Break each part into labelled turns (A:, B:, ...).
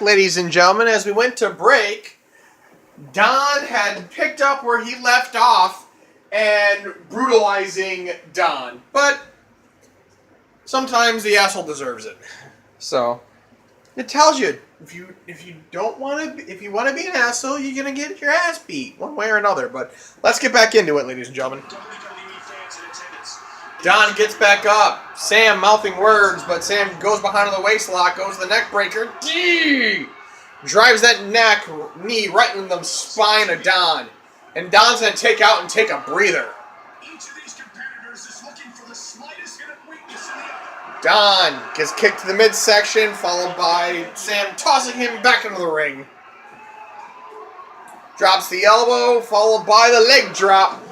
A: Ladies and gentlemen, as we went to break, Don had picked up where he left off and brutalizing Don. But sometimes the asshole deserves it. So it tells you if you want to be an asshole, you're gonna get your ass beat one way or another. But let's get back into it, ladies and gentlemen. Don gets back up. Sam mouthing words, but Sam goes behind on the waist lock, goes to the neck breaker. Drives that knee right in the spine of Don. And Don's going to take out and take a breather. Each of these competitors is looking for the slightest hit of weakness in the other. Don gets kicked to the midsection, followed by Sam tossing him back into the ring. Drops the elbow, followed by the leg drop.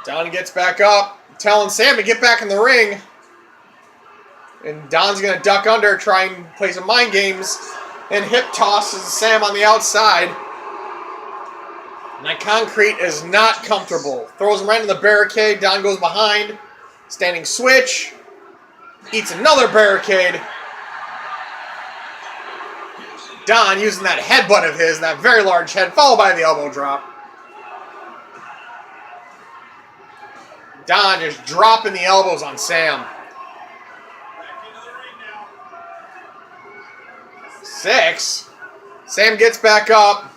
A: Don gets back up, telling Sam to get back in the ring. And Don's going to duck under, try and play some mind games. And hip tosses Sam on the outside. And that concrete is not comfortable. Throws him right in the barricade. Don goes behind. Standing switch. Eats another barricade. Don using that headbutt of his, that very large head, followed by the elbow drop. Don just dropping the elbows on Sam. 6. Sam gets back up.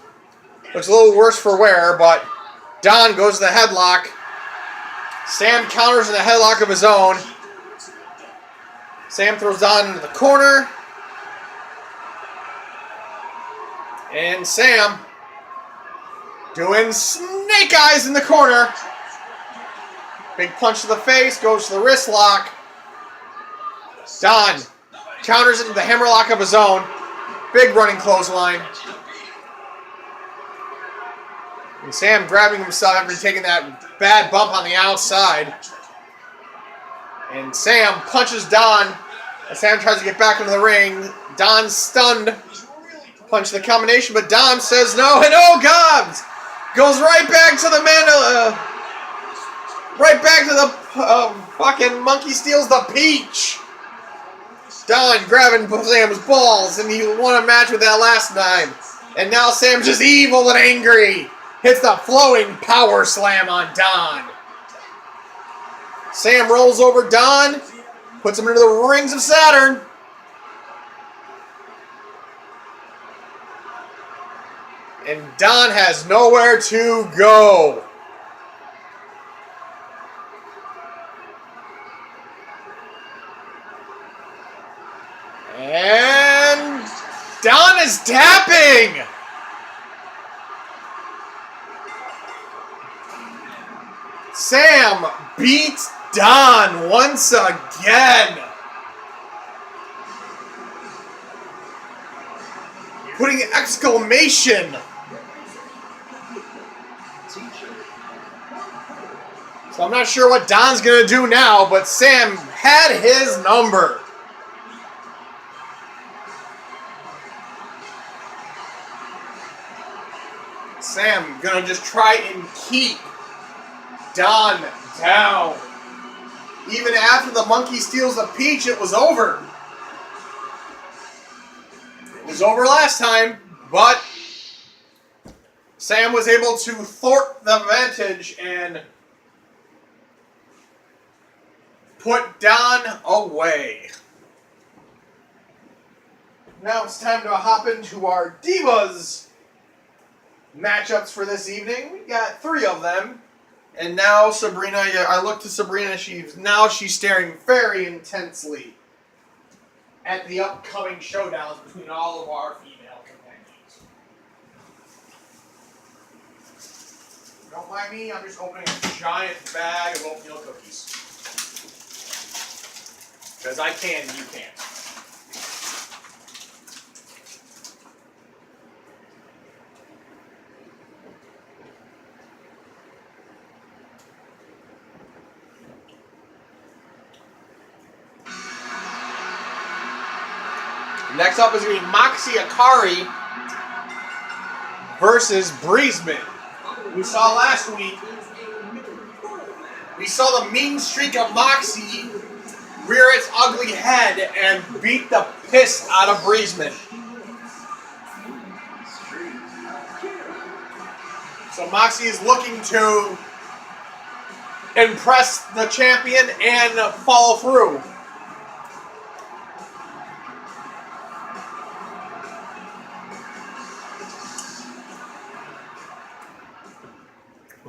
A: Looks a little worse for wear, but Don goes to the headlock. Sam counters in the headlock of his own. Sam throws Don into the corner. And Sam doing snake eyes in the corner. Big punch to the face, goes to the wrist lock. Don counters into the hammerlock of his own. Big running clothesline. And Sam grabbing himself after taking that bad bump on the outside. And Sam punches Don as Sam tries to get back into the ring. Don's stunned. Punch the combination, but Don says no, and oh God! Goes right back to the man. Right back to the fucking monkey steals the peach. Don grabbing Sam's balls, and he won a match with that last time. And now Sam's just evil and angry. Hits the flowing power slam on Don. Sam rolls over Don, puts him into the rings of Saturn. And Don has nowhere to go. And Don is tapping. Sam beats Don once again. Putting an exclamation. So I'm not sure what Don's going to do now, but Sam had his number. Sam gonna just try and keep Don down. Even after the monkey steals the peach, it was over. It was over last time, but Sam was able to thwart the advantage and put Don away. Now it's time to hop into our Divas matchups for this evening. We got 3 of them. And now Sabrina, I look to Sabrina, she's staring very intensely at the upcoming showdowns between all of our female companions. Don't mind me, I'm just opening a giant bag of oatmeal cookies. Because I can, you can't. Next up is going to be Moxie Akari versus Breezeman. We saw last week We saw the mean streak of Moxie rear its ugly head and beat the piss out of Breezeman. So Moxie is looking to impress the champion and follow through.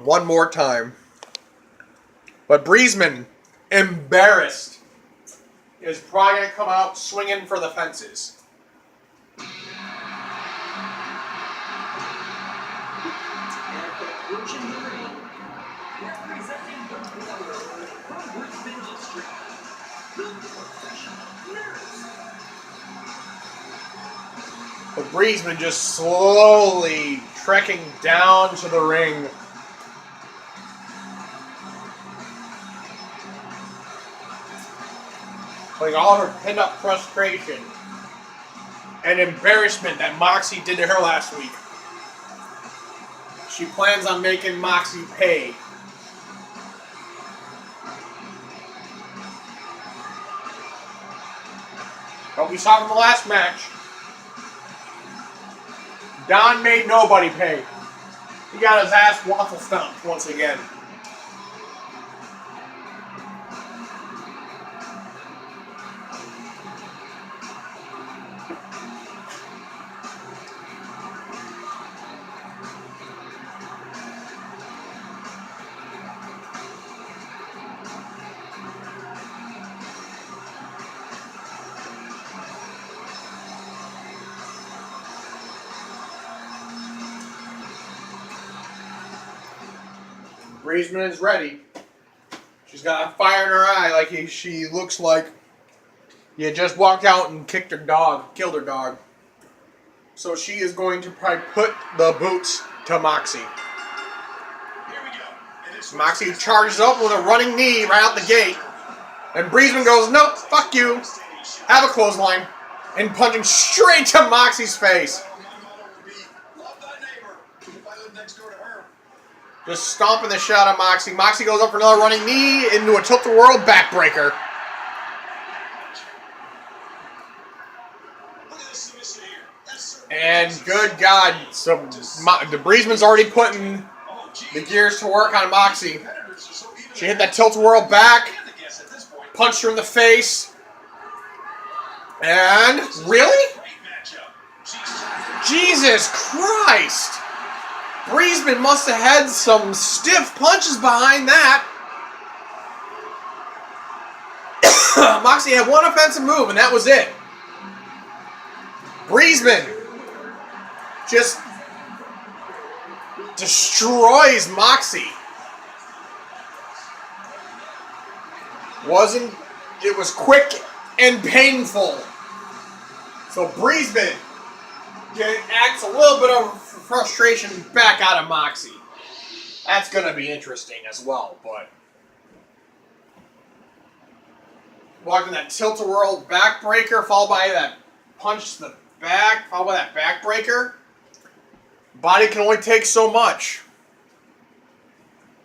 A: One more time. But Breezeman, embarrassed, is probably going to come out swinging for the fences. But Breezeman just slowly trekking down to the ring. Putting all her pent-up frustration and embarrassment that Moxie did to her last week. She plans on making Moxie pay. But we saw in the last match, Don made nobody pay. He got his ass waffle stomped once again. Breezeman is ready. She's got a fire in her eye like she looks like you just walked out and kicked her dog, killed her dog. So she is going to probably put the boots to Moxie. Here we go. Moxie charges up with a running knee right out the gate. And Breezeman goes, nope, fuck you. Have a clothesline. And punching straight to Moxie's face. Just stomping the shot at Moxie. Moxie goes up for another running knee into a tilt-a-whirl backbreaker. And good God, so the Breezeman's already putting the gears to work on Moxie. She hit that tilt-a-whirl back, punched her in the face. And really? Jesus Christ! Breezeman must have had some stiff punches behind that. Moxie had one offensive move, and that was it. Breezeman just destroys Moxie. It was quick and painful. So Breezeman acts a little bit of frustration back out of Moxie. That's going to be interesting as well, but walking that tilt-a-whirl backbreaker, followed by that punch to the back, followed by that backbreaker. Body can only take so much.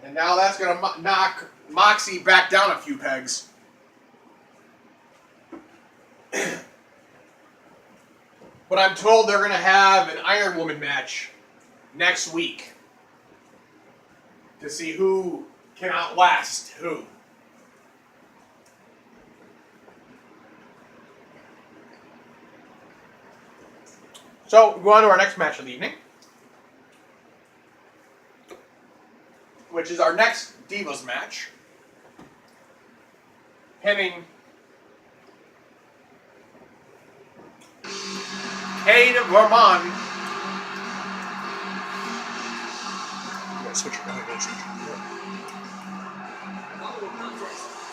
A: And now that's going to knock Moxie back down a few pegs. But I'm told they're going to have an Iron Woman match next week to see who can outlast who. So, we go on to our next match of the evening, which is our next Divas match. Pinning Cade Vermont.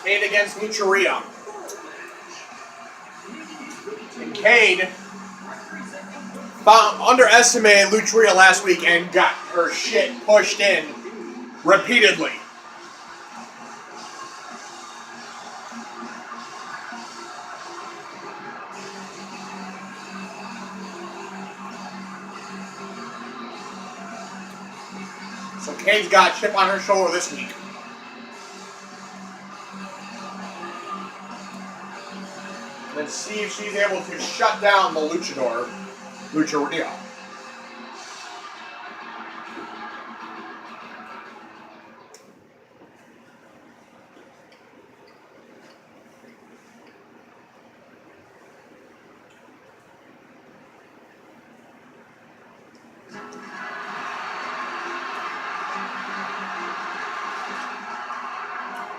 A: Cade against Lucharia. And Cade underestimated Lucharia last week and got her shit pushed in repeatedly. So Cade's got a chip on her shoulder this week. and see if she's able to shut down the luchador, Lucharia.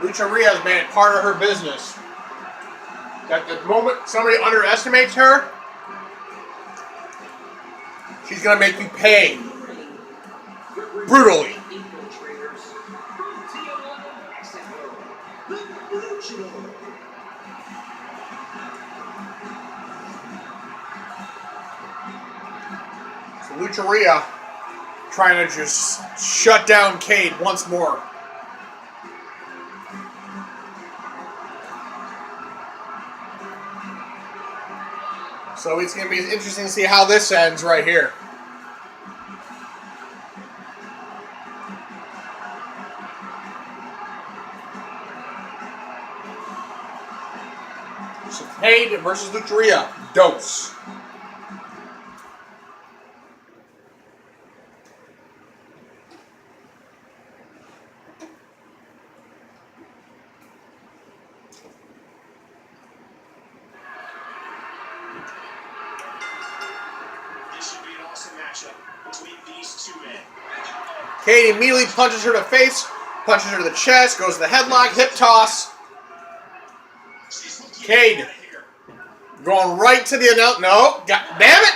A: Lucharia has made it part of her business that the moment somebody underestimates her, she's going to make you pay brutally. So Lucharia trying to just shut down Cade once more. So it's going to be interesting to see how this ends right here. So Cade versus Lucharia. Dose. Cade immediately punches her to the face, punches her to the chest, goes to the headlock, hip toss. Cade going right to the announce. No, God damn it!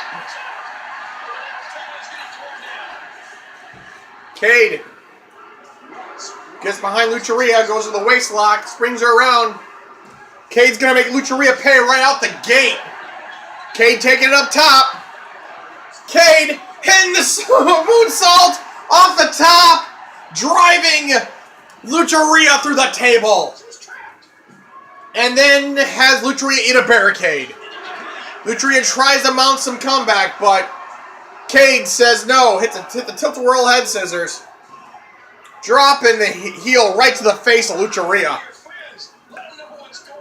A: Cade gets behind Lucharia, goes to the waist lock, springs her around. Cade's gonna make Lucharia pay right out the gate. Cade taking it up top. Cade hitting the moonsault off the top, driving Lucharia through the table. And then has Lucharia eat a barricade. Lucharia tries to mount some comeback, but Cade says no. Hit the tilt-a-whirl head scissors. Dropping the heel right to the face of Lucharia.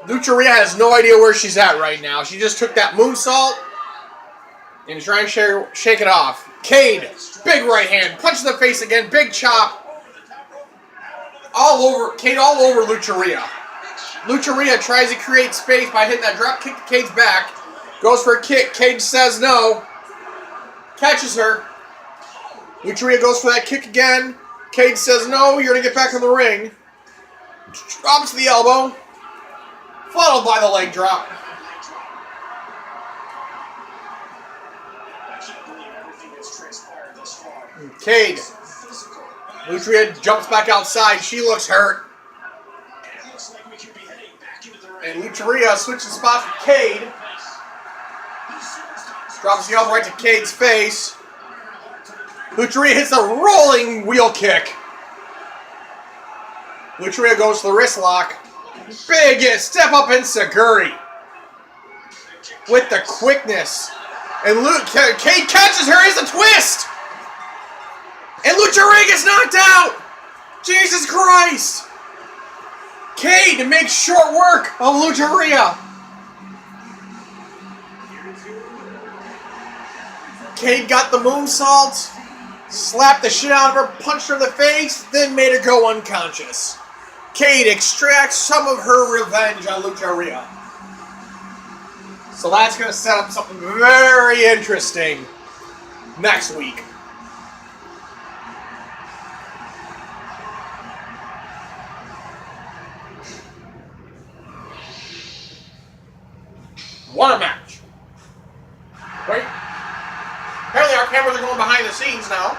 A: Lucharia has no idea where she's at right now. She just took that moonsault and is trying to shake it off. Cade, big right hand, punch in the face again, big chop. All over, Cade all over Lucharia. Lucharia tries to create space by hitting that drop kick to Cade's back. Goes for a kick, Cade says no. Catches her. Lucharia goes for that kick again. Cade says no, you're going to get back in the ring. Drops the elbow. Followed by the leg drop. Cade. Lucharia jumps back outside. She looks hurt. And Lucharia switches spots with Cade. Drops the elbow right to Cade's face. Lucharia hits a rolling wheel kick. Lucharia goes to the wrist lock. Big step up in Saguri. With the quickness. And Cade catches her as a twist. And Lucharia gets knocked out. Jesus Christ. Cade makes short work of Lucharia. Cade got the moonsault, slapped the shit out of her, punched her in the face, then made her go unconscious. Cade extracts some of her revenge on Lucharia. So that's going to set up something very interesting next week. What a match. Wait. Apparently our cameras are going behind the scenes now.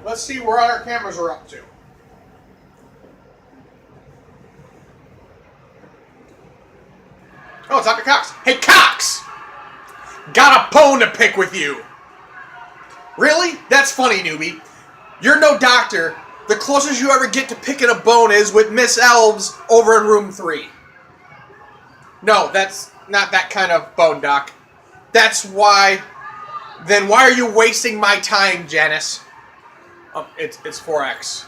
A: Let's see where our cameras are up to. Oh, it's Dr. Cox. Hey, Cox! Got a bone to pick with you. Really? That's funny, newbie. You're no doctor. The closest you ever get to picking a bone is with Miss Elves over in room 3. No, that's not that kind of bone, Doc. That's why... Then why are you wasting my time, Janice? It's 4X.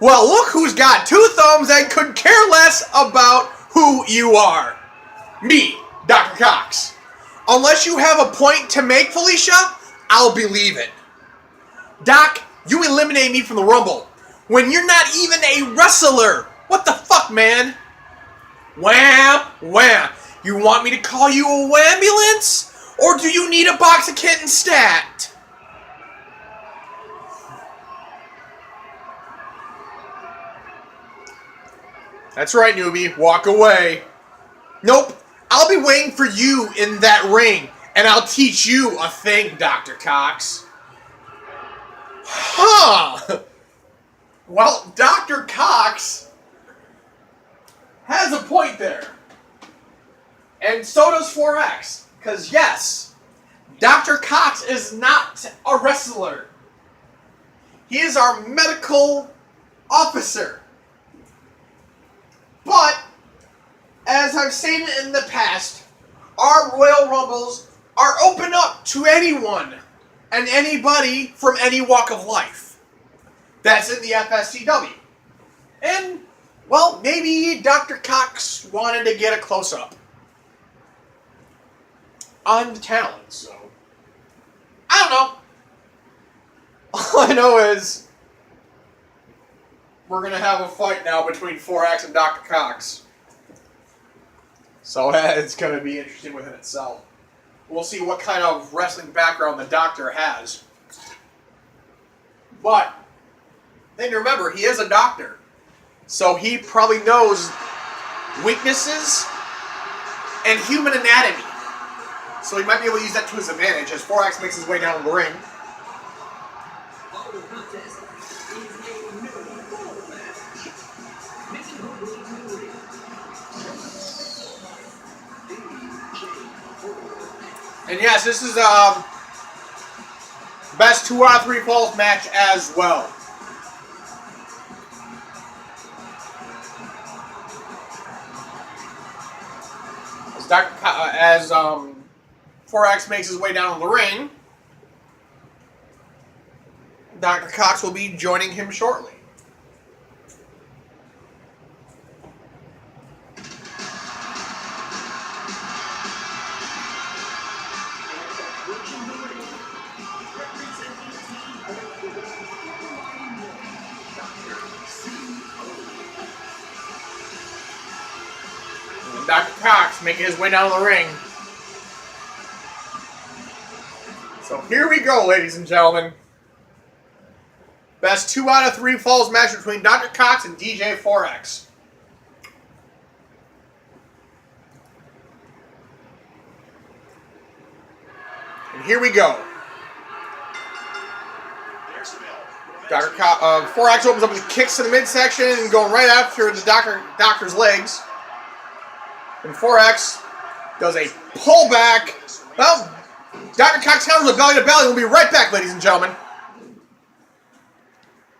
A: Well, look who's got 2 thumbs and could care less about who you are. Me, Dr. Cox. Unless you have a point to make, Felicia, I'll believe it. Doc, you eliminate me from the Rumble when you're not even a wrestler. What the fuck, man? Wham, wham. You want me to call you a wambulance? Or do you need a box of kitten stat? That's right, newbie. Walk away. Nope. I'll be waiting for you in that ring, and I'll teach you a thing, Dr. Cox. Huh. Well, Dr. Cox has a point there. And so does 4X. Because, yes, Dr. Cox is not a wrestler. He is our medical officer. But, as I've stated in the past, our Royal Rumbles are open up to anyone and anybody from any walk of life. That's in the FSCW. And, well, maybe Dr. Cox wanted to get a close-up on the talent, so I don't know. All I know is we're going to have a fight now between 4X and Dr. Cox. So it's going to be interesting within itself. We'll see what kind of wrestling background the doctor has. But then remember, he is a doctor. So he probably knows weaknesses and human anatomy. So he might be able to use that to his advantage as 4X makes his way down the ring. And yes, this is best 2 out of 3 falls match as well. As 4X makes his way down the ring, Dr. Cox will be joining him shortly. And Dr. Cox making his way down the ring. So here we go, ladies and gentlemen. Best 2 out of 3 falls match between Dr. Cox and DJ 4X. And here we go. 4X opens up his kicks to the midsection and going right after the doctor's legs. And 4X does a pullback. Well, Dr. Cox counters with belly to belly. We'll be right back, ladies and gentlemen.